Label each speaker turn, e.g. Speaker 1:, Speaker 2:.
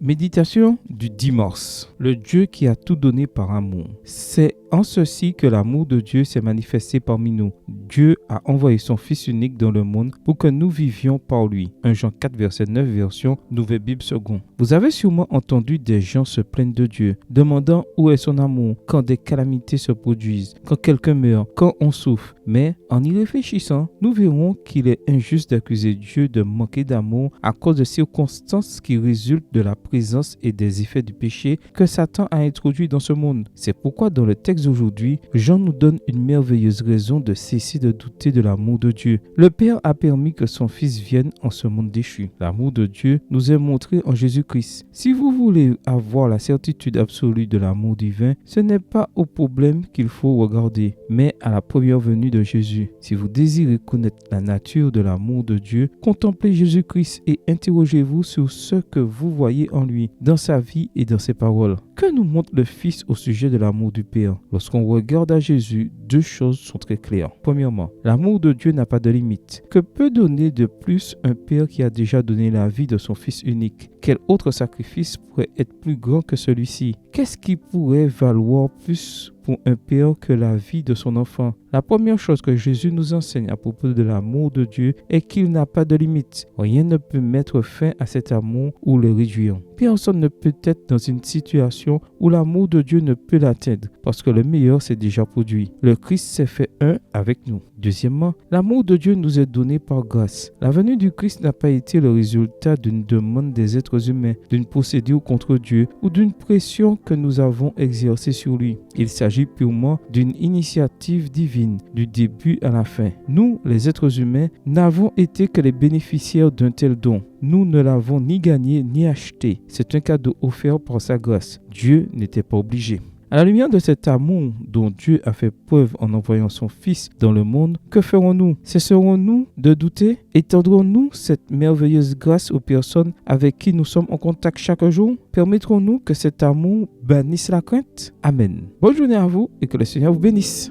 Speaker 1: Méditation du 10 mars. Le Dieu qui a tout donné par amour. C'est en ceci que l'amour de Dieu s'est manifesté parmi nous. Dieu a envoyé son Fils unique dans le monde pour que nous vivions par lui. 1 Jean 4, verset 9, version Nouvelle Bible Seconde. Vous avez sûrement entendu des gens se plaindre de Dieu, demandant où est son amour quand des calamités se produisent, quand quelqu'un meurt, quand on souffre. Mais en y réfléchissant, nous verrons qu'il est injuste d'accuser Dieu de manquer d'amour à cause de circonstances qui résultent de la présence et des effets du péché que Satan a introduit dans ce monde. C'est pourquoi dans le texte d'aujourd'hui, Jean nous donne une merveilleuse raison de cesser de douter de l'amour de Dieu. Le Père a permis que son Fils vienne en ce monde déchu. L'amour de Dieu nous est montré en Jésus-Christ. Si vous voulez avoir la certitude absolue de l'amour divin, ce n'est pas au problème qu'il faut regarder, mais à la première venue de Jésus. Si vous désirez connaître la nature de l'amour de Dieu, contemplez Jésus-Christ et interrogez-vous sur ce que vous voyez en lui, dans sa vie et dans ses paroles. Que nous montre le Fils au sujet de l'amour du Père? Lorsqu'on regarde à Jésus, deux choses sont très claires. Premièrement, l'amour de Dieu n'a pas de limite. Que peut donner de plus un Père qui a déjà donné la vie de son Fils unique? Quel autre sacrifice pourrait être plus grand que celui-ci? Qu'est-ce qui pourrait valoir plus pour un père que la vie de son enfant? La première chose que Jésus nous enseigne à propos de l'amour de Dieu est qu'il n'a pas de limite. Rien ne peut mettre fin à cet amour ou le réduire. Personne ne peut être dans une situation où l'amour de Dieu ne peut l'atteindre parce que le meilleur s'est déjà produit. Le Christ s'est fait un avec nous. Deuxièmement, l'amour de Dieu nous est donné par grâce. La venue du Christ n'a pas été le résultat d'une demande des êtres humains, d'une procédure contre Dieu ou d'une pression que nous avons exercée sur lui. Il s'agit purement d'une initiative divine, du début à la fin. Nous, les êtres humains, n'avons été que les bénéficiaires d'un tel don. Nous ne l'avons ni gagné ni acheté. C'est un cadeau offert par sa grâce. Dieu n'était pas obligé. À la lumière de cet amour dont Dieu a fait preuve en envoyant son Fils dans le monde, que ferons-nous? Cesserons-nous de douter? Étendrons-nous cette merveilleuse grâce aux personnes avec qui nous sommes en contact chaque jour? Permettrons-nous que cet amour bannisse la crainte? Amen. Bonne journée à vous et que le Seigneur vous bénisse.